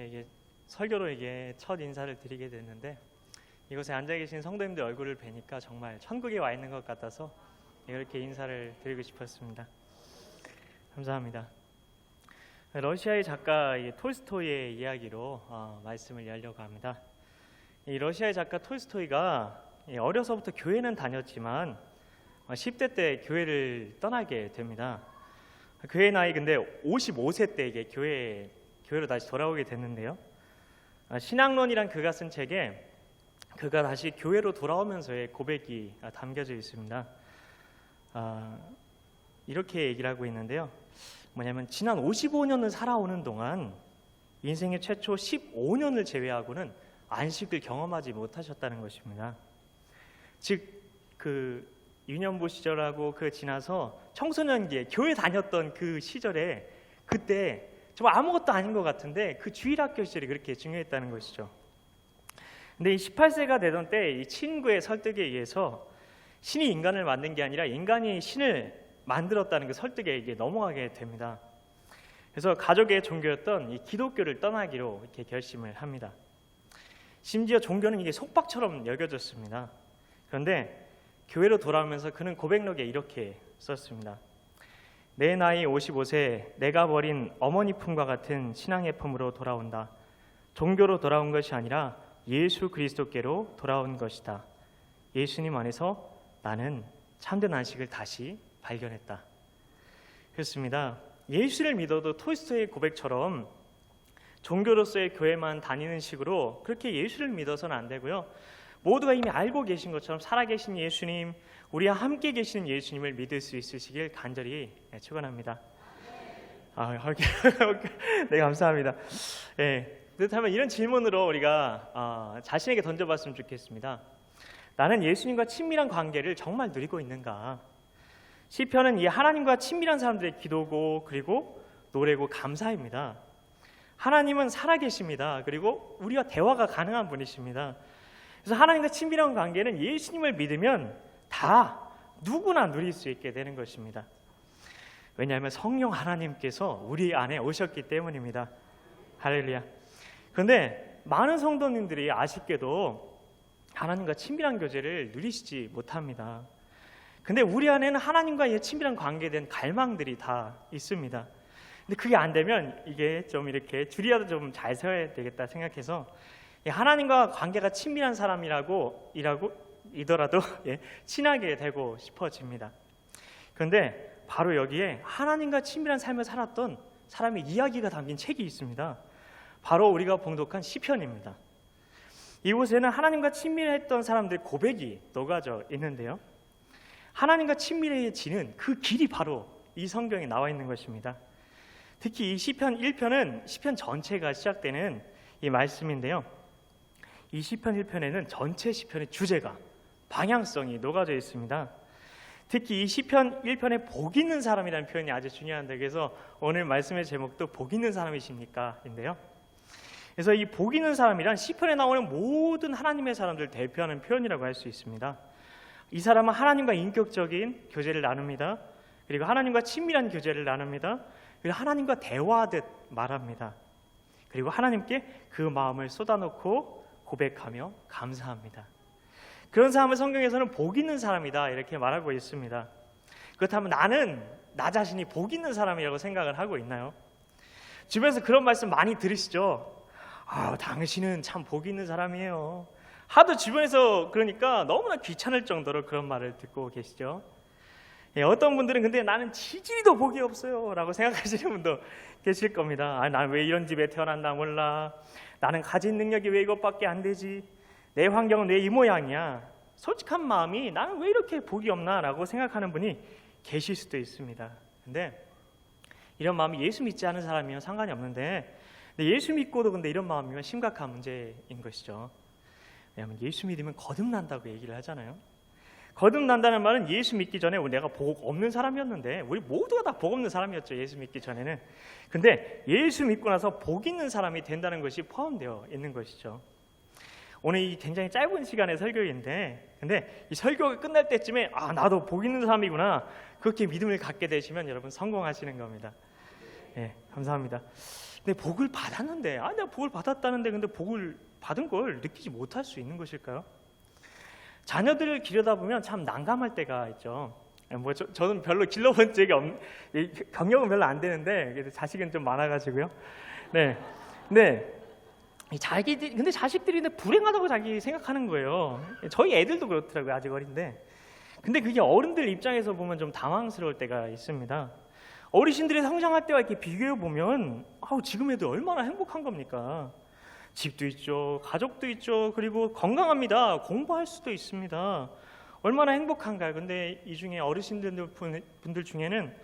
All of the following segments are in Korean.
이게 설교로 이게 첫 인사를 드리게 됐는데 이곳에 앉아 계신 성도님들 얼굴을 뵈니까 정말 천국에 와 있는 것 같아서 이렇게 인사를 드리고 싶었습니다. 감사합니다. 러시아의 작가 톨스토이의 이야기로 말씀을 열려고 합니다. 이 러시아의 작가 톨스토이가 어려서부터 교회는 다녔지만 10대 때 교회를 떠나게 됩니다. 그의 나이 근데 55세 때 이게 교회로 다시 돌아오게 됐는데요. 신앙론이란 그가 쓴 책에 그가 다시 교회로 돌아오면서의 고백이 담겨져 있습니다. 이렇게 얘기를 하고 있는데요. 뭐냐면 지난 55년을 살아오는 동안 인생의 최초 15년을 제외하고는 안식을 경험하지 못하셨다는 것입니다. 즉 그 유년부 시절하고 그 지나서 청소년기에 교회 다녔던 그 시절에 그때 정말 아무것도 아닌 것 같은데 그 주일학교 시절이 그렇게 중요했다는 것이죠. 근데 이 18세가 되던 때 이 친구의 설득에 의해서 신이 인간을 만든 게 아니라 인간이 신을 만들었다는 그 설득에 이게 넘어가게 됩니다. 그래서 가족의 종교였던 이 기독교를 떠나기로 이렇게 결심을 합니다. 심지어 종교는 이게 속박처럼 여겨졌습니다. 그런데 교회로 돌아오면서 그는 고백록에 이렇게 썼습니다. 내 나이 55세 내가 버린 어머니 품과 같은 신앙의 품으로 돌아온다. 종교로 돌아온 것이 아니라 예수 그리스도께로 돌아온 것이다. 예수님 안에서 나는 참된 안식을 다시 발견했다. 그렇습니다. 예수를 믿어도 톨스토이의 고백처럼 종교로서의 교회만 다니는 식으로 그렇게 예수를 믿어서는 안 되고요. 모두가 이미 알고 계신 것처럼 살아계신 예수님, 우리와 함께 계시는 예수님을 믿을 수 있으시길 간절히 축원합니다. 네, 감사합니다. 그렇다면 이런 질문으로 우리가 자신에게 던져봤으면 좋겠습니다. 나는 예수님과 친밀한 관계를 정말 누리고 있는가? 시편은 이 하나님과 친밀한 사람들의 기도고 그리고 노래고 감사입니다. 하나님은 살아계십니다. 그리고 우리와 대화가 가능한 분이십니다. 그래서 하나님과 친밀한 관계는 예수님을 믿으면 다 누구나 누릴 수 있게 되는 것입니다. 왜냐하면 성령 하나님께서 우리 안에 오셨기 때문입니다. 할렐루야. 그런데 많은 성도님들이 아쉽게도 하나님과 친밀한 교제를 누리시지 못합니다. 근데 우리 안에는 하나님과의 친밀한 관계에 대한 갈망들이 다 있습니다. 근데 그게 안 되면 이게 좀 이렇게 줄이라도 좀 잘 서야 되겠다 생각해서 하나님과 관계가 친밀한 사람이라고이더라도 친하게 되고 싶어집니다. 그런데 바로 여기에 하나님과 친밀한 삶을 살았던 사람의 이야기가 담긴 책이 있습니다. 바로 우리가 봉독한 시편입니다. 이곳에는 하나님과 친밀했던 사람들의 고백이 녹아져 있는데요. 하나님과 친밀해지는 그 길이 바로 이 성경에 나와 있는 것입니다. 특히 이 시편 1편은 시편 전체가 시작되는 이 말씀인데요. 이 시편 1편에는 전체 시편의 주제가 방향성이 녹아져 있습니다. 특히 이 시편 1편에 복 있는 사람이라는 표현이 아주 중요한데 그래서 오늘 말씀의 제목도 복 있는 사람이십니까? 인데요. 그래서 이 복 있는 사람이란 시편에 나오는 모든 하나님의 사람들을 대표하는 표현이라고 할 수 있습니다. 이 사람은 하나님과 인격적인 교제를 나눕니다. 그리고 하나님과 친밀한 교제를 나눕니다. 그리고 하나님과 대화하듯 말합니다. 그리고 하나님께 그 마음을 쏟아놓고 고백하며 감사합니다. 그런 사람을 성경에서는 복 있는 사람이다 이렇게 말하고 있습니다. 그렇다면 나는 나 자신이 복 있는 사람이라고 생각을 하고 있나요? 주변에서 그런 말씀 많이 들으시죠? 당신은 참 복 있는 사람이에요. 하도 주변에서 그러니까 너무나 귀찮을 정도로 그런 말을 듣고 계시죠? 어떤 분들은 근데 나는 지지리도 복이 없어요 라고 생각하시는 분도 계실 겁니다. 나는 왜 이런 집에 태어났나 몰라. 나는 가진 능력이 왜 이것밖에 안 되지. 내 환경은 왜 이 모양이야. 솔직한 마음이 나는 왜 이렇게 복이 없나 라고 생각하는 분이 계실 수도 있습니다. 근데 이런 마음이 예수 믿지 않은 사람이면 상관이 없는데 예수 믿고도 근데 이런 마음이면 심각한 문제인 것이죠. 왜냐하면 예수 믿으면 거듭난다고 얘기를 하잖아요. 거듭난다는 말은 예수 믿기 전에 내가 복 없는 사람이었는데 우리 모두가 다 복 없는 사람이었죠. 예수 믿기 전에는. 근데 예수 믿고 나서 복 있는 사람이 된다는 것이 포함되어 있는 것이죠. 오늘 이 굉장히 짧은 시간의 설교인데 근데 이 설교가 끝날 때쯤에 나도 복 있는 사람이구나 그렇게 믿음을 갖게 되시면 여러분 성공하시는 겁니다. 감사합니다. 근데 복을 받았는데, 내가 복을 받았다는데 근데 복을 받은 걸 느끼지 못할 수 있는 것일까요? 자녀들을 기르다 보면 참 난감할 때가 있죠. 저는 별로 길러본 적이 경력은 별로 안 되는데, 그래도 자식은 좀 많아가지고요. 네. 근데 자식들이 불행하다고 자기 생각하는 거예요. 저희 애들도 그렇더라고요. 아직 어린데. 근데 그게 어른들 입장에서 보면 좀 당황스러울 때가 있습니다. 어르신들이 성장할 때와 이렇게 비교해 보면 지금 애들 얼마나 행복한 겁니까? 집도 있죠, 가족도 있죠, 그리고 건강합니다. 공부할 수도 있습니다. 얼마나 행복한가요? 근데 이 중에 어르신들 중에는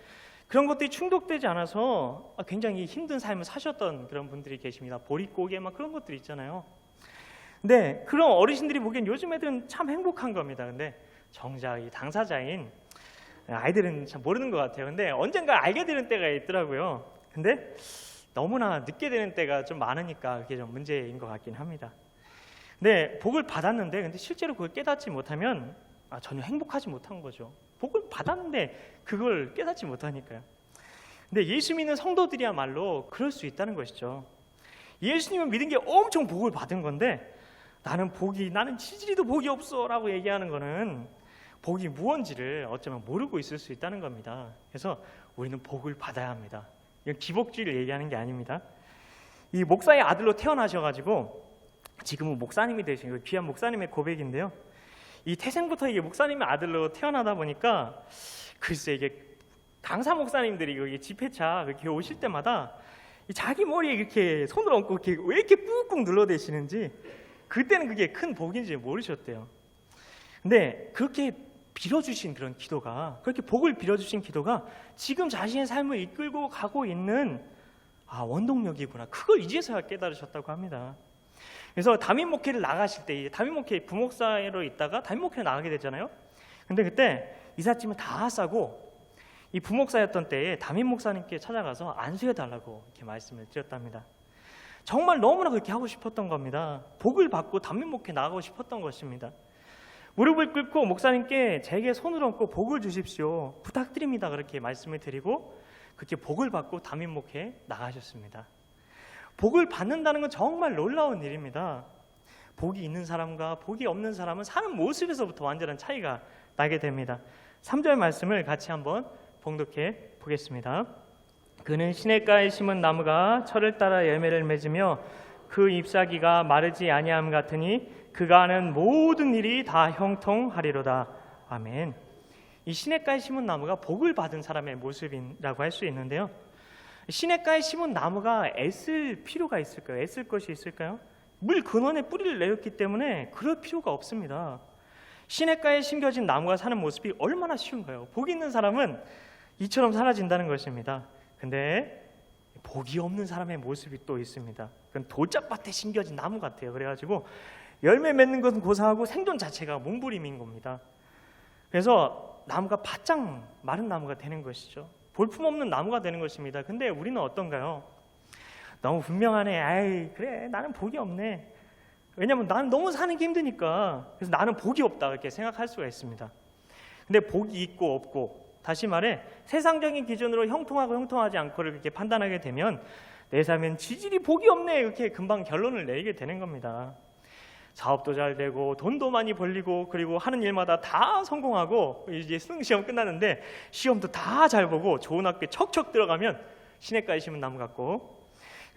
그런 것들이 충족되지 않아서 굉장히 힘든 삶을 사셨던 그런 분들이 계십니다. 보릿고개 막 그런 것들이 있잖아요. 근데 그런 어르신들이 보기엔 요즘 애들은 참 행복한 겁니다. 근데 정작 이 당사자인 아이들은 참 모르는 것 같아요. 근데 언젠가 알게 되는 때가 있더라고요. 근데 너무나 늦게 되는 때가 좀 많으니까 그게 좀 문제인 것 같긴 합니다. 근데 복을 받았는데 근데 실제로 그걸 깨닫지 못하면 전혀 행복하지 못한 거죠. 복을 받았는데 그걸 깨닫지 못하니까요. 근데 예수 믿는 성도들이야말로 그럴 수 있다는 것이죠. 예수님을 믿은 게 엄청 복을 받은 건데 나는 지지리도 복이 없어 라고 얘기하는 거는 복이 무언지를 어쩌면 모르고 있을 수 있다는 겁니다. 그래서 우리는 복을 받아야 합니다. 이건 기복주의를 얘기하는 게 아닙니다. 이 목사의 아들로 태어나셔가지고 지금은 목사님이 되신 귀한 목사님의 고백인데요. 이 태생부터 이게 목사님의 아들로 태어나다 보니까 글쎄 이게 강사 목사님들이 여기 집회차 이렇게 오실 때마다 자기 머리에 이렇게 손을 얹고 이렇게 왜 이렇게 꾹꾹 눌러대시는지 그때는 그게 큰 복인지 모르셨대요. 근데 그렇게 빌어주신 그렇게 복을 빌어주신 기도가 지금 자신의 삶을 이끌고 가고 있는 원동력이구나. 그걸 이제서야 깨달으셨다고 합니다. 그래서 담임 목회를 나가실 때 담임 목회 부목사로 있다가 담임 목회를 나가게 되잖아요. 근데 그때 이삿짐을 다 싸고 이 부목사였던 때에 담임 목사님께 찾아가서 안수해 달라고 이렇게 말씀을 드렸답니다. 정말 너무나 그렇게 하고 싶었던 겁니다. 복을 받고 담임 목회 나가고 싶었던 것입니다. 무릎을 꿇고 목사님께 제게 손을 얹고 복을 주십시오. 부탁드립니다. 그렇게 말씀을 드리고 그렇게 복을 받고 담임 목회 나가셨습니다. 복을 받는다는 건 정말 놀라운 일입니다. 복이 있는 사람과 복이 없는 사람은 사는 모습에서부터 완전한 차이가 나게 됩니다. 3절 말씀을 같이 한번 봉독해 보겠습니다. 그는 시냇가에 심은 나무가 철을 따라 열매를 맺으며 그 잎사귀가 마르지 아니함 같으니 그가 하는 모든 일이 다 형통하리로다. 아멘. 이 시냇가에 심은 나무가 복을 받은 사람의 모습이라고 할 수 있는데요. 시냇가에 심은 나무가 애쓸 필요가 있을까요? 애쓸 것이 있을까요? 물 근원에 뿌리를 내렸기 때문에 그럴 필요가 없습니다. 시냇가에 심겨진 나무가 사는 모습이 얼마나 쉬운가요? 복 있는 사람은 이처럼 사라진다는 것입니다. 근데 복이 없는 사람의 모습이 또 있습니다. 그건 돌짝밭에 심겨진 나무 같아요. 그래가지고 열매 맺는 것은 고사하고 생존 자체가 몸부림인 겁니다. 그래서 나무가 바짝 마른 나무가 되는 것이죠. 볼품없는 나무가 되는 것입니다. 근데 우리는 어떤가요? 너무 분명하네. 그래 나는 복이 없네. 왜냐하면 나는 너무 사는 게 힘드니까. 그래서 나는 복이 없다 이렇게 생각할 수가 있습니다. 근데 복이 있고 없고, 다시 말해 세상적인 기준으로 형통하고 형통하지 않고를 이렇게 판단하게 되면 내 삶엔 지질이 복이 없네 이렇게 금방 결론을 내리게 되는 겁니다. 사업도 잘 되고 돈도 많이 벌리고 그리고 하는 일마다 다 성공하고 이제 수능시험 끝나는데 시험도 다 잘 보고 좋은 학교에 척척 들어가면 시냇가에 심은 나무 같고,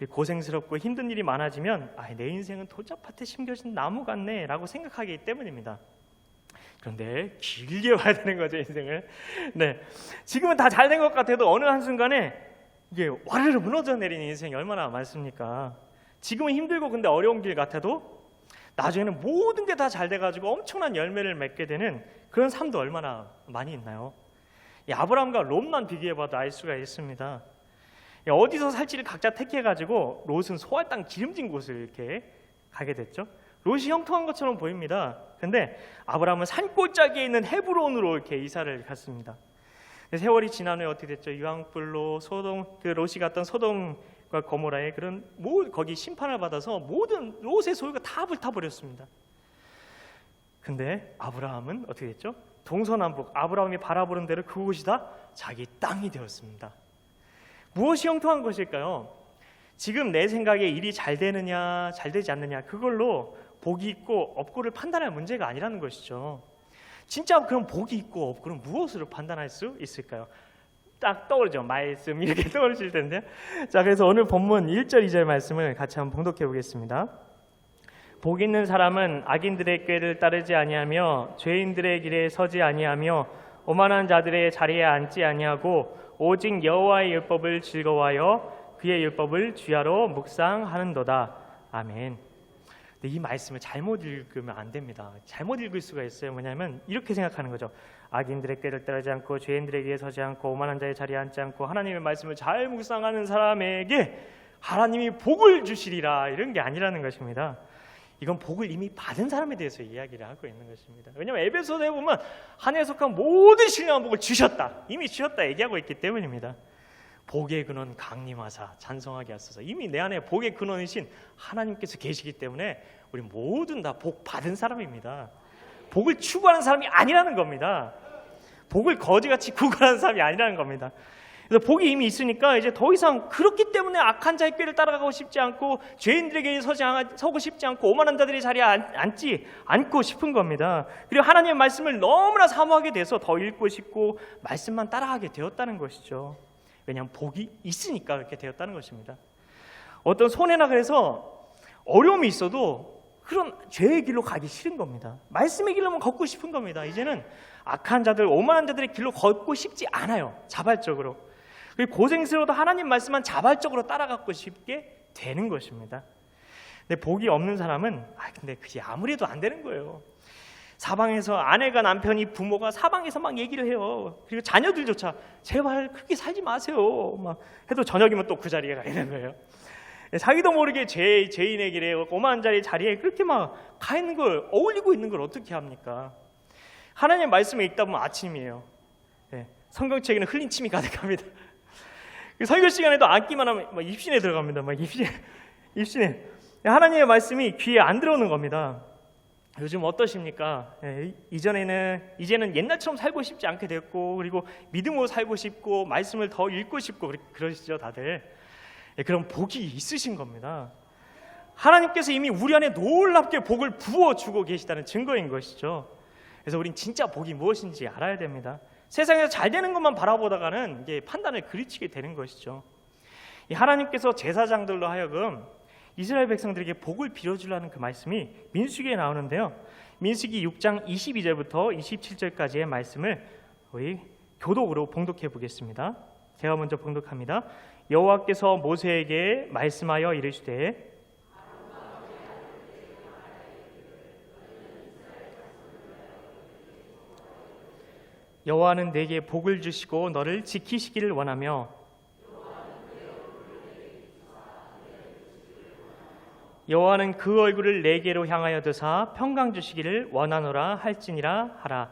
고생스럽고 힘든 일이 많아지면 내 인생은 돌짝밭에 심겨진 나무 같네 라고 생각하기 때문입니다. 그런데 길게 봐야 되는 거죠, 인생을. 네, 지금은 다 잘 된 것 같아도 어느 한순간에 이게 와르르 무너져 내리는 인생이 얼마나 많습니까? 지금은 힘들고 근데 어려운 길 같아도 나중에는 모든 게 다 잘 돼가지고 엄청난 열매를 맺게 되는 그런 삶도 얼마나 많이 있나요? 아브라함과 롯만 비교해봐도 알 수가 있습니다. 어디서 살지를 각자 택해가지고 롯은 소할 땅 기름진 곳을 이렇게 가게 됐죠. 롯이 형통한 것처럼 보입니다. 근데 아브라함은 산골짜기에 있는 헤브론으로 이렇게 이사를 갔습니다. 세월이 지난 후에 어떻게 됐죠? 유황불로 롯이 갔던 소돔과 고모라의 거기 심판을 받아서 모든 롯의 소유가 다 불타버렸습니다. 근데 아브라함은 어떻게 됐죠? 동서남북 아브라함이 바라보는 대로 그곳이 다 자기 땅이 되었습니다. 무엇이 형통한 것일까요? 지금 내 생각에 일이 잘 되느냐 잘 되지 않느냐 그걸로 복이 있고 없고를 판단할 문제가 아니라는 것이죠. 진짜 그럼 복이 있고 없고는 무엇으로 판단할 수 있을까요? 딱 떠오르죠. 말씀 이렇게 떠오르실 텐데요. 자, 그래서 오늘 본문 1절 2절 말씀을 같이 한번 봉독해 보겠습니다. 복 있는 사람은 악인들의 꾀를 따르지 아니하며 죄인들의 길에 서지 아니하며 오만한 자들의 자리에 앉지 아니하고 오직 여호와의 율법을 즐거워하여 그의 율법을 주야로 묵상하는도다. 아멘. 근데 이 말씀을 잘못 읽으면 안 됩니다. 잘못 읽을 수가 있어요. 뭐냐면 이렇게 생각하는 거죠. 악인들의 꾀를 따르지 않고 죄인들의 길에 서지 않고 오만한 자의 자리에 앉지 않고 하나님의 말씀을 잘 묵상하는 사람에게 하나님이 복을 주시리라, 이런 게 아니라는 것입니다. 이건 복을 이미 받은 사람에 대해서 이야기를 하고 있는 것입니다. 왜냐하면 에베소서에 보면 하늘에 속한 모든 신령한 복을 주셨다, 이미 주셨다 얘기하고 있기 때문입니다. 복의 근원 강림하사 찬송하게 하소서. 이미 내 안에 복의 근원이신 하나님께서 계시기 때문에 우리 모든 다 복 받은 사람입니다. 복을 추구하는 사람이 아니라는 겁니다. 복을 거지같이 구걸하는 사람이 아니라는 겁니다. 그래서 복이 이미 있으니까 이제 더 이상 그렇기 때문에 악한 자의 꾀를 따라가고 싶지 않고 죄인들에게 서고 싶지 않고 오만한 자들의 자리에 앉지 않고 싶은 겁니다. 그리고 하나님의 말씀을 너무나 사모하게 돼서 더 읽고 싶고 말씀만 따라가게 되었다는 것이죠. 왜냐하면 복이 있으니까 그렇게 되었다는 것입니다. 어떤 손해나 그래서 어려움이 있어도 그런 죄의 길로 가기 싫은 겁니다. 말씀의 길로만 걷고 싶은 겁니다. 이제는 악한 자들, 오만한 자들의 길로 걷고 싶지 않아요. 자발적으로. 그리고 고생스러워도 하나님 말씀만 자발적으로 따라가고 싶게 되는 것입니다. 근데 복이 없는 사람은 근데 그게 아무래도 안 되는 거예요. 사방에서 아내가, 남편이, 부모가 사방에서 막 얘기를 해요. 그리고 자녀들조차 제발 그렇게 살지 마세요 막 해도 저녁이면 또 그 자리에 가 있는 거예요. 자기도 모르게 죄인의 길에 오만한 자리에 그렇게 막 가 있는 걸, 어울리고 있는 걸 어떻게 합니까? 하나님의 말씀을 읽다 보면 아침이에요. 성경책에는 흘린 침이 가득합니다. 설교 시간에도 앉기만 하면 막 입신에 들어갑니다. 막 입신에 하나님의 말씀이 귀에 안 들어오는 겁니다. 요즘 어떠십니까? 이제는 옛날처럼 살고 싶지 않게 됐고, 그리고 믿음으로 살고 싶고 말씀을 더 읽고 싶고 그러시죠 다들. 그런 복이 있으신 겁니다. 하나님께서 이미 우리 안에 놀랍게 복을 부어주고 계시다는 증거인 것이죠. 그래서 우린 진짜 복이 무엇인지 알아야 됩니다. 세상에서 잘 되는 것만 바라보다가는 이게 판단을 그르치게 되는 것이죠. 이 하나님께서 제사장들로 하여금 이스라엘 백성들에게 복을 빌어주려는 그 말씀이 민수기에 나오는데요. 민수기 6장 22절부터 27절까지의 말씀을 우리 교독으로 봉독해 보겠습니다. 제가 먼저 봉독합니다. 여호와께서 모세에게 말씀하여 이르시되 여호와는 내게 복을 주시고 너를 지키시기를 원하며 여호와는 그 얼굴을 내게로 향하여 드사 평강 주시기를 원하노라 할지니라 하라.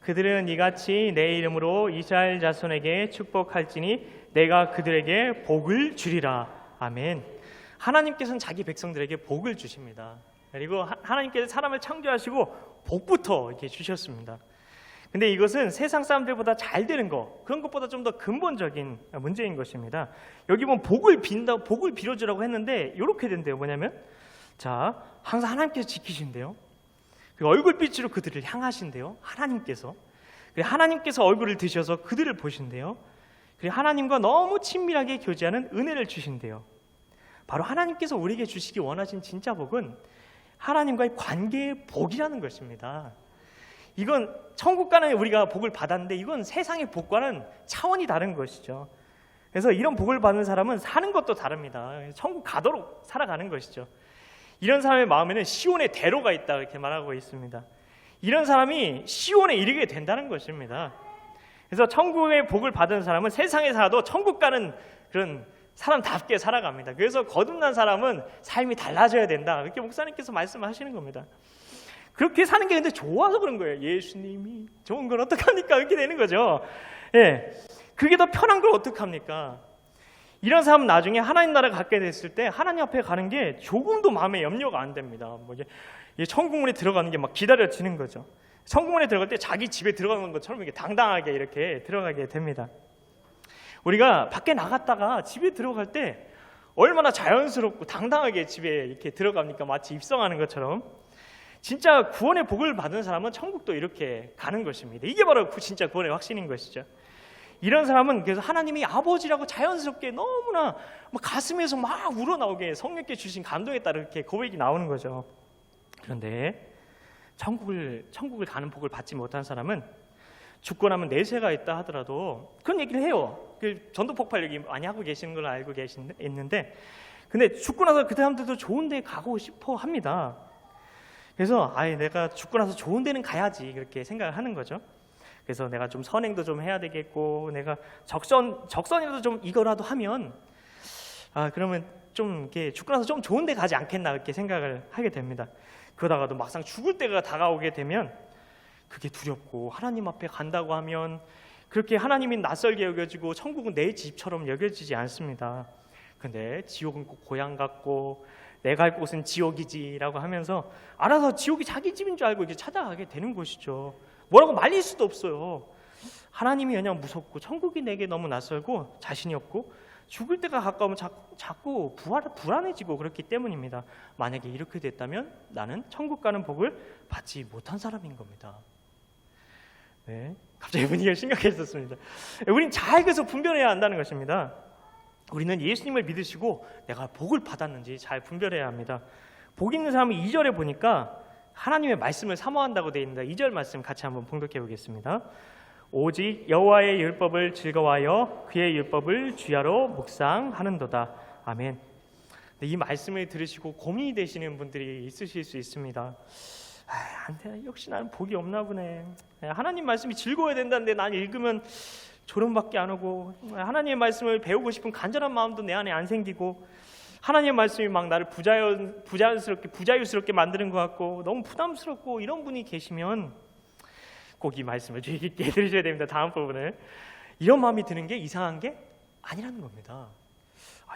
그들은 이같이 내 이름으로 이스라엘 자손에게 축복할지니 내가 그들에게 복을 주리라. 아멘. 하나님께서는 자기 백성들에게 복을 주십니다. 그리고 하나님께서 사람을 창조하시고 복부터 이렇게 주셨습니다. 근데 이것은 세상 사람들보다 잘 되는 거, 그런 것보다 좀 더 근본적인 문제인 것입니다. 여기 보면 복을 빌어주라고 했는데 이렇게 된대요. 뭐냐면 자, 항상 하나님께서 지키신대요. 그리고 얼굴빛으로 그들을 향하신대요. 하나님께서. 그리고 하나님께서 얼굴을 드셔서 그들을 보신대요. 그리고 하나님과 너무 친밀하게 교제하는 은혜를 주신대요. 바로 하나님께서 우리에게 주시기 원하신 진짜 복은 하나님과의 관계의 복이라는 것입니다. 이건 천국 가는 우리가 복을 받았는데 이건 세상의 복과는 차원이 다른 것이죠. 그래서 이런 복을 받는 사람은 사는 것도 다릅니다. 천국 가도록 살아가는 것이죠. 이런 사람의 마음에는 시온의 대로가 있다 이렇게 말하고 있습니다. 이런 사람이 시온에 이르게 된다는 것입니다. 그래서 천국의 복을 받은 사람은 세상에 살아도 천국 가는 그런 사람답게 살아갑니다. 그래서 거듭난 사람은 삶이 달라져야 된다 이렇게 목사님께서 말씀하시는 겁니다. 그렇게 사는 게 근데 좋아서 그런 거예요. 예수님이 좋은 걸 어떡합니까? 이렇게 되는 거죠. 그게 더 편한 걸 어떡합니까? 이런 사람은 나중에 하나님 나라 갖게 됐을 때 하나님 앞에 가는 게 조금도 마음에 염려가 안 됩니다. 천국문에 들어가는 게 막 기다려지는 거죠. 천국문에 들어갈 때 자기 집에 들어가는 것처럼 이렇게 당당하게 이렇게 들어가게 됩니다. 우리가 밖에 나갔다가 집에 들어갈 때 얼마나 자연스럽고 당당하게 집에 이렇게 들어갑니까? 마치 입성하는 것처럼. 진짜 구원의 복을 받은 사람은 천국도 이렇게 가는 것입니다. 이게 바로 진짜 구원의 확신인 것이죠. 이런 사람은 그래서 하나님이 아버지라고 자연스럽게 너무나 가슴에서 막 우러나오게 성령께 주신 감동에 따라 이렇게 고백이 나오는 거죠. 그런데 천국을 가는 복을 받지 못한 사람은 죽고 나면 내세가 있다 하더라도 그런 얘기를 해요. 그 전도 폭발 얘기 많이 하고 계시는 걸 알고 있는데, 근데 죽고 나서 그 사람들도 좋은 데 가고 싶어 합니다. 그래서 내가 죽고 나서 좋은 데는 가야지 그렇게 생각을 하는 거죠. 그래서 내가 좀 선행도 좀 해야 되겠고, 내가 적선이라도 좀 이거라도 하면 그러면 좀 이렇게 죽고 나서 좀 좋은 데 가지 않겠나 그렇게 생각을 하게 됩니다. 그러다가도 막상 죽을 때가 다가오게 되면 그게 두렵고, 하나님 앞에 간다고 하면 그렇게 하나님이 낯설게 여겨지고 천국은 내 집처럼 여겨지지 않습니다. 근데 지옥은 꼭 고향 같고 내가 갈 곳은 지옥이지라고 하면서 알아서 지옥이 자기 집인 줄 알고 이렇게 찾아가게 되는 것이죠. 뭐라고 말릴 수도 없어요. 하나님이 그냥 무섭고 천국이 내게 너무 낯설고 자신이 없고 죽을 때가 가까우면 자꾸 불안해지고 그렇기 때문입니다. 만약에 이렇게 됐다면 나는 천국 가는 복을 받지 못한 사람인 겁니다. 네, 갑자기 분위기가 심각해졌습니다. 우린 잘 그래서 분별해야 한다는 것입니다. 우리는 예수님을 믿으시고 내가 복을 받았는지 잘 분별해야 합니다. 복 있는 사람이 2절에 보니까 하나님의 말씀을 사모한다고 되어 있습니다. 2절 말씀 같이 한번 봉독해 보겠습니다. 오직 여호와의 율법을 즐거워하여 그의 율법을 주야로 묵상하는도다. 아멘. 이 말씀을 들으시고 고민이 되시는 분들이 있으실 수 있습니다. 안돼, 역시 나는 복이 없나 보네. 하나님 말씀이 즐거워야 된다는데 난 읽으면 졸음밖에 안 오고, 하나님의 말씀을 배우고 싶은 간절한 마음도 내 안에 안 생기고, 하나님의 말씀이 막 나를 부자유스럽게 만드는 것 같고 너무 부담스럽고, 이런 분이 계시면 꼭 이 말씀을 주의 깊게 들으셔야 됩니다. 다음 부분을. 이런 마음이 드는 게 이상한 게 아니라는 겁니다.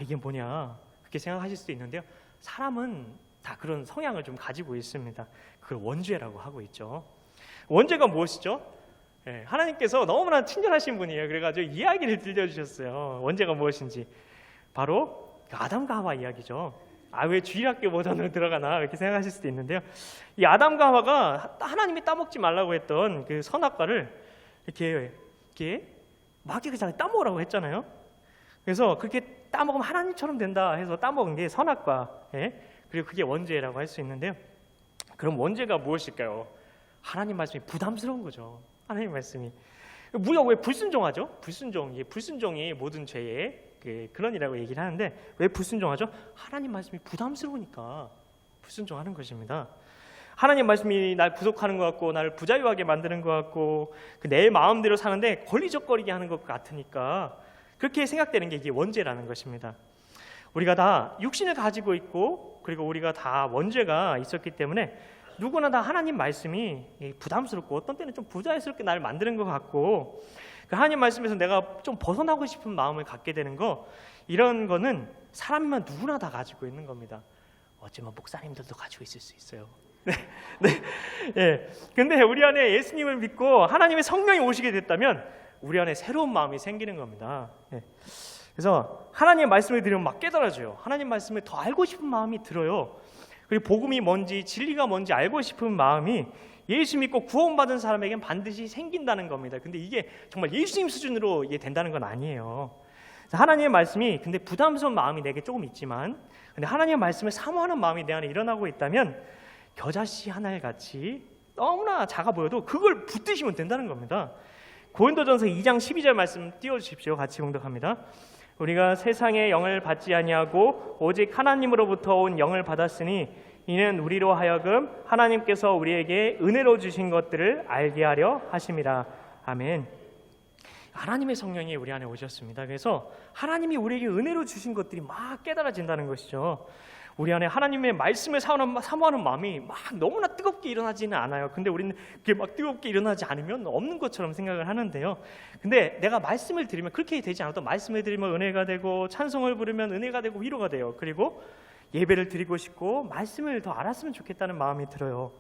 이게 뭐냐 그렇게 생각하실 수도 있는데요, 사람은 다 그런 성향을 좀 가지고 있습니다. 그걸 원죄라고 하고 있죠. 원죄가 무엇이죠? 하나님께서 너무나 친절하신 분이에요. 그래가지고 이야기를 들려주셨어요. 원죄가 무엇인지. 바로 아담과 하와 이야기죠. 왜 주일학교 버전으로 들어가나 이렇게 생각하실 수도 있는데요, 이 아담과 하와가 하나님이 따먹지 말라고 했던 그 선악과를 이렇게 마귀가 잘 따먹으라고 했잖아요. 그래서 그렇게 따먹으면 하나님처럼 된다 해서 따먹은 게 선악과, 그리고 그게 원죄라고 할 수 있는데요. 그럼 원죄가 무엇일까요? 하나님 말씀이 부담스러운 거죠. 하나님 말씀이. 우리가 왜 불순종하죠? 불순종이 모든 죄의 근원이라고 얘기를 하는데, 왜 불순종하죠? 하나님 말씀이 부담스러우니까 불순종하는 것입니다. 하나님 말씀이 날 구속하는 것 같고 나를 부자유하게 만드는 것 같고 내 마음대로 사는데 걸리적거리게 하는 것 같으니까 그렇게 생각되는 게 이게 원죄라는 것입니다. 우리가 다 육신을 가지고 있고, 그리고 우리가 다 원죄가 있었기 때문에 누구나 다 하나님 말씀이 부담스럽고 어떤 때는 좀 부자유스럽게 나를 만드는 것 같고, 하나님 말씀에서 내가 좀 벗어나고 싶은 마음을 갖게 되는 거, 이런 거는 사람이면 누구나 다 가지고 있는 겁니다. 어쩌면 목사님들도 가지고 있을 수 있어요. 근데 우리 안에 예수님을 믿고 하나님의 성령이 오시게 됐다면 우리 안에 새로운 마음이 생기는 겁니다. 그래서 하나님의 말씀을 들으면 막 깨달아져요. 하나님 말씀을 더 알고 싶은 마음이 들어요. 그리고 복음이 뭔지 진리가 뭔지 알고 싶은 마음이 예수 믿고 구원받은 사람에겐 반드시 생긴다는 겁니다. 근데 이게 정말 예수님 수준으로 이게 된다는 건 아니에요. 하나님의 말씀이 근데 부담스러운 마음이 내게 조금 있지만, 근데 하나님의 말씀을 사모하는 마음이 내 안에 일어나고 있다면 겨자씨 하나같이 너무나 작아 보여도 그걸 붙드시면 된다는 겁니다. 고린도전서 2장 12절 말씀 띄워주십시오. 같이 봉독합니다. 우리가 세상의 영을 받지 아니하고 오직 하나님으로부터 온 영을 받았으니 이는 우리로 하여금 하나님께서 우리에게 은혜로 주신 것들을 알게 하려 하심이라. 아멘. 하나님의 성령이 우리 안에 오셨습니다. 그래서 하나님이 우리에게 은혜로 주신 것들이 막 깨달아진다는 것이죠. 우리 안에 하나님의 말씀을 사모하는 마음이 막 너무나 뜨겁게 일어나지는 않아요. 근데 우리는 그게 막 뜨겁게 일어나지 않으면 없는 것처럼 생각을 하는데요. 근데 내가 말씀을 드리면 그렇게 되지 않아도 말씀을 드리면 은혜가 되고, 찬송을 부르면 은혜가 되고 위로가 돼요. 그리고 예배를 드리고 싶고 말씀을 더 알았으면 좋겠다는 마음이 들어요.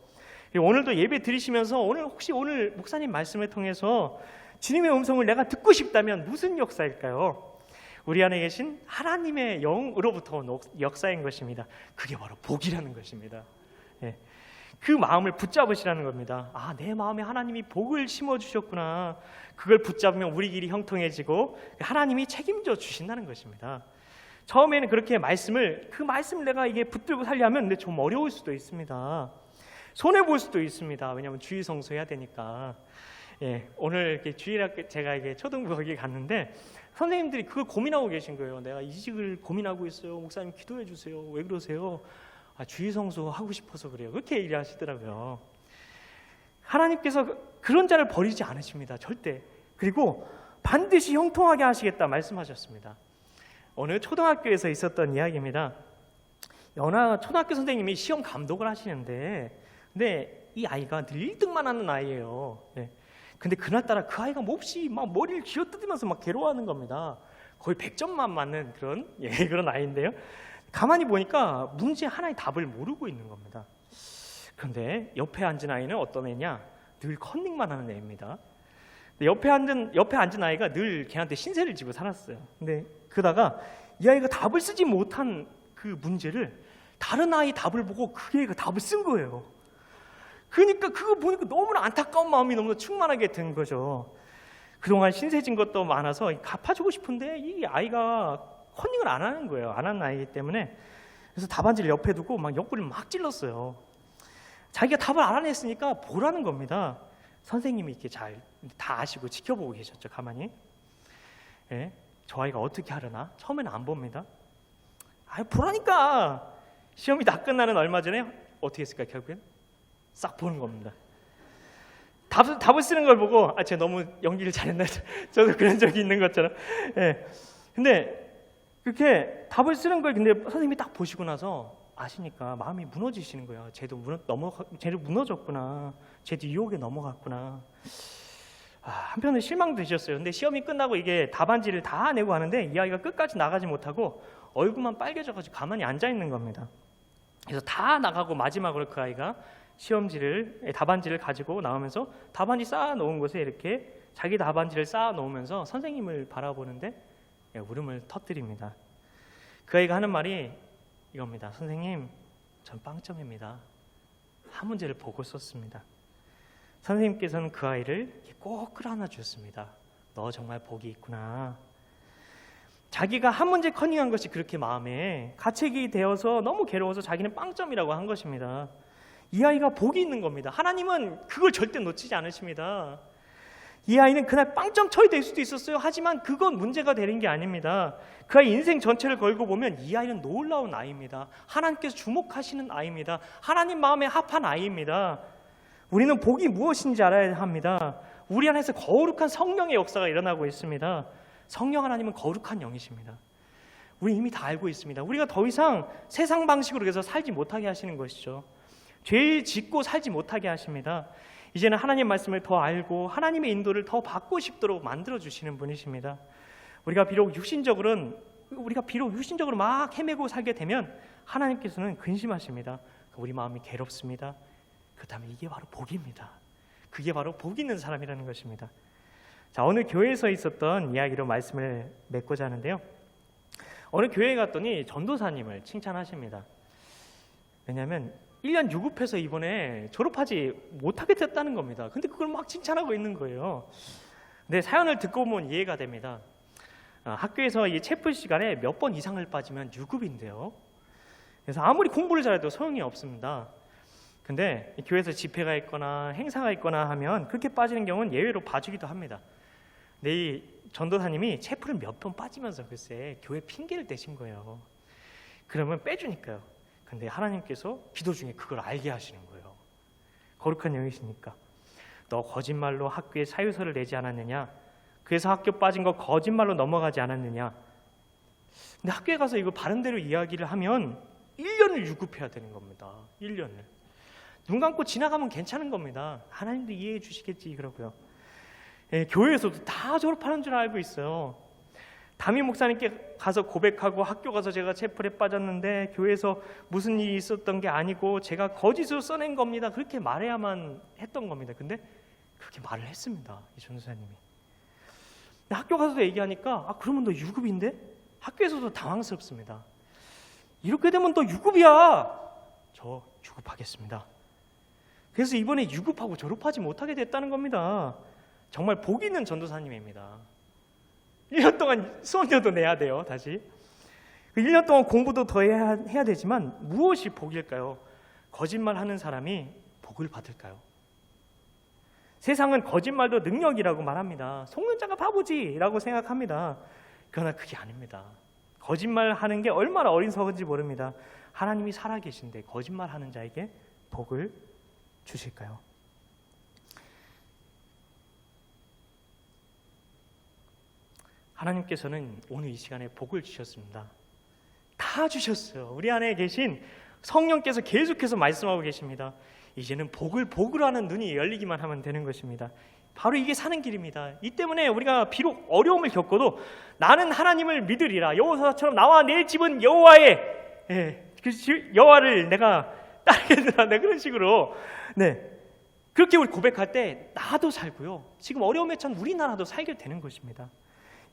오늘도 예배 드리시면서 혹시 오늘 목사님 말씀을 통해서 주님의 음성을 내가 듣고 싶다면 무슨 역사일까요? 우리 안에 계신 하나님의 영으로부터 온 역사인 것입니다. 그게 바로 복이라는 것입니다. 예. 그 마음을 붙잡으시라는 겁니다. 아, 내 마음에 하나님이 복을 심어주셨구나. 그걸 붙잡으면 우리 길이 형통해지고 하나님이 책임져 주신다는 것입니다. 처음에는 그렇게 그 말씀을 내가 이게 붙들고 살려면 근데 좀 어려울 수도 있습니다. 손해볼 수도 있습니다. 왜냐하면 주일 성수해야 되니까. 예, 오늘 이렇게 주일학교 제가 이게 초등부 거기에 갔는데 선생님들이 그걸 고민하고 계신 거예요. 내가 이직을 고민하고 있어요. 목사님 기도해 주세요. 왜 그러세요? 아, 주일 성수 하고 싶어서 그래요. 그렇게 얘기하시더라고요. 하나님께서 그런 자를 버리지 않으십니다. 절대. 그리고 반드시 형통하게 하시겠다 말씀하셨습니다. 어느 초등학교에서 있었던 이야기입니다. 연하 초등학교 선생님이 시험 감독을 하시는데 근데 이 아이가 늘 1등만 하는 아이예요. 네. 근데 그날따라 그 아이가 몹시 막 머리를 쥐어뜯으면서 막 괴로워하는 겁니다. 거의 100점만 맞는 그런 아이인데요. 가만히 보니까 문제 하나의 답을 모르고 있는 겁니다. 그런데 옆에 앉은 아이는 어떤 애냐? 늘 컨닝만 하는 애입니다. 옆에 앉은 아이가 늘 걔한테 신세를 지고 살았어요. 근데 그러다가 이 아이가 답을 쓰지 못한 그 문제를 다른 아이 답을 보고 그 애가 답을 쓴 거예요. 그러니까 그거 보니까 너무나 안타까운 마음이 너무나 충만하게 된 거죠. 그동안 신세진 것도 많아서 갚아주고 싶은데 이 아이가 컨닝을 안 하는 거예요. 안 하는 아이기 때문에. 그래서 답안지를 옆에 두고 막 옆구리를 막 찔렀어요. 자기가 답을 알아냈으니까 보라는 겁니다. 선생님이 이렇게 잘 다 아시고 지켜보고 계셨죠. 가만히. 예, 저 아이가 어떻게 하려나? 처음에는 안 봅니다. 보라니까. 시험이 다 끝나는 얼마 전에 어떻게 했을까 결국엔? 싹 보는 겁니다. 답을 쓰는 걸 보고 제가 너무 연기를 잘했나? 저도 그런 적이 있는 것처럼. 예. 근데 그렇게 답을 쓰는 걸 근데 선생님이 딱 보시고 나서 아시니까 마음이 무너지시는 거예요. 쟤도 무너졌구나. 쟤도 유혹에 넘어갔구나. 한편은 실망되셨어요. 근데 시험이 끝나고 이게 답안지를 다 내고 하는데 이 아이가 끝까지 나가지 못하고 얼굴만 빨개져가지고 가만히 앉아 있는 겁니다. 그래서 다 나가고 마지막으로 그 아이가 답안지를 가지고 나오면서 답안지 쌓아 놓은 곳에 이렇게 자기 답안지를 쌓아 놓으면서 선생님을 바라보는데 울음을 터뜨립니다. 그 아이가 하는 말이 이겁니다. 선생님, 전 빵점입니다. 한 문제를 보고 썼습니다. 선생님께서는 그 아이를 꼭 끌어안아 주셨습니다. 너 정말 복이 있구나. 자기가 한 문제 커닝한 것이 그렇게 마음에 가책이 되어서 너무 괴로워서 자기는 빵점이라고 한 것입니다. 이 아이가 복이 있는 겁니다. 하나님은 그걸 절대 놓치지 않으십니다. 이 아이는 그날 빵점 쳐야 될 수도 있었어요. 하지만 그건 문제가 되는 게 아닙니다. 그 아이 인생 전체를 걸고 보면 이 아이는 놀라운 아이입니다. 하나님께서 주목하시는 아이입니다. 하나님 마음에 합한 아이입니다. 우리는 복이 무엇인지 알아야 합니다. 우리 안에서 거룩한 성령의 역사가 일어나고 있습니다. 성령 하나님은 거룩한 영이십니다. 우리 이미 다 알고 있습니다. 우리가 더 이상 세상 방식으로 해서 살지 못하게 하시는 것이죠. 죄 짓고 살지 못하게 하십니다. 이제는 하나님 말씀을 더 알고 하나님의 인도를 더 받고 싶도록 만들어주시는 분이십니다. 우리가 비록 육신적으로 막 헤매고 살게 되면 하나님께서는 근심하십니다. 우리 마음이 괴롭습니다. 그렇다면 이게 바로 복입니다. 그게 바로 복 있는 사람이라는 것입니다. 자, 어느 교회에서 있었던 이야기로 말씀을 맺고자 하는데요. 어느 교회에 갔더니 전도사님을 칭찬하십니다. 왜냐하면 1년 유급해서 이번에 졸업하지 못하게 됐다는 겁니다. 근데 그걸 막 칭찬하고 있는 거예요. 근데 사연을 듣고 보면 이해가 됩니다. 학교에서 이 체프 시간에 몇 번 이상을 빠지면 유급인데요. 그래서 아무리 공부를 잘해도 소용이 없습니다. 근데 교회에서 집회가 있거나 행사가 있거나 하면 그렇게 빠지는 경우는 예외로 봐주기도 합니다. 근데 이 전도사님이 체프를 몇 번 빠지면서 글쎄 교회 핑계를 대신 거예요. 그러면 빼주니까요. 근데 하나님께서 기도 중에 그걸 알게 하시는 거예요. 거룩한 영이시니까. 너 거짓말로 학교에 사유서를 내지 않았느냐? 그래서 학교 빠진 거 거짓말로 넘어가지 않았느냐? 근데 학교에 가서 이거 바른대로 이야기를 하면 1년을 유급해야 되는 겁니다. 1년을. 눈 감고 지나가면 괜찮은 겁니다. 하나님도 이해해 주시겠지 그러고요. 교회에서도 다 졸업하는 줄 알고 있어요. 담임 목사님께 가서 고백하고 학교 가서 제가 체플에 빠졌는데 교회에서 무슨 일이 있었던 게 아니고 제가 거짓으로 써낸 겁니다. 그렇게 말해야만 했던 겁니다. 근데 그렇게 말을 했습니다. 이 전도사님이. 학교 가서도 얘기하니까 그러면 너 유급인데? 학교에서도 당황스럽습니다. 이렇게 되면 너 유급이야. 저 유급하겠습니다. 그래서 이번에 유급하고 졸업하지 못하게 됐다는 겁니다. 정말 복 있는 전도사님입니다. 1년 동안 수업료도 내야 돼요. 다시 1년 동안 공부도 더 해야 되지만 무엇이 복일까요? 거짓말하는 사람이 복을 받을까요? 세상은 거짓말도 능력이라고 말합니다. 속는 자가 바보지라고 생각합니다. 그러나 그게 아닙니다. 거짓말하는 게 얼마나 어리석은지 모릅니다. 하나님이 살아계신데 거짓말하는 자에게 복을 주실까요? 하나님께서는 오늘 이 시간에 복을 주셨습니다. 다 주셨어요. 우리 안에 계신 성령께서 계속해서 말씀하고 계십니다. 이제는 복으로 하는 눈이 열리기만 하면 되는 것입니다. 바로 이게 사는 길입니다. 이 때문에 우리가 비록 어려움을 겪어도 나는 하나님을 믿으리라. 여호사처럼 나와 내 집은 여호와를 내가 따르겠노라. 네, 그런 식으로 그렇게 우리 고백할 때 나도 살고요. 지금 어려움에 처한 우리나라도 살게 되는 것입니다.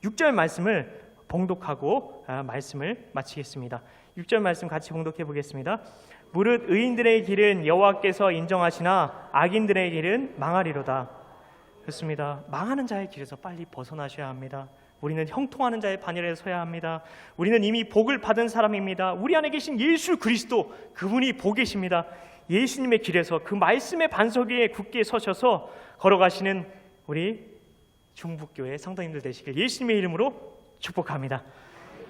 6절 말씀을 봉독하고 말씀을 마치겠습니다. 6절 말씀 같이 봉독해 보겠습니다. 무릇 의인들의 길은 여호와께서 인정하시나 악인들의 길은 망하리로다. 그렇습니다. 망하는 자의 길에서 빨리 벗어나셔야 합니다. 우리는 형통하는 자의 반열에 서야 합니다. 우리는 이미 복을 받은 사람입니다. 우리 안에 계신 예수 그리스도, 그분이 복이십니다. 예수님의 길에서 그 말씀의 반석 위에 굳게 서셔서 걸어가시는 우리 중북교회 성도님들 되시길 예수님의 이름으로 축복합니다.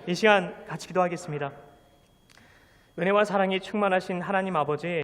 이 시간 같이 기도하겠습니다. 은혜와 사랑이 충만하신 하나님 아버지,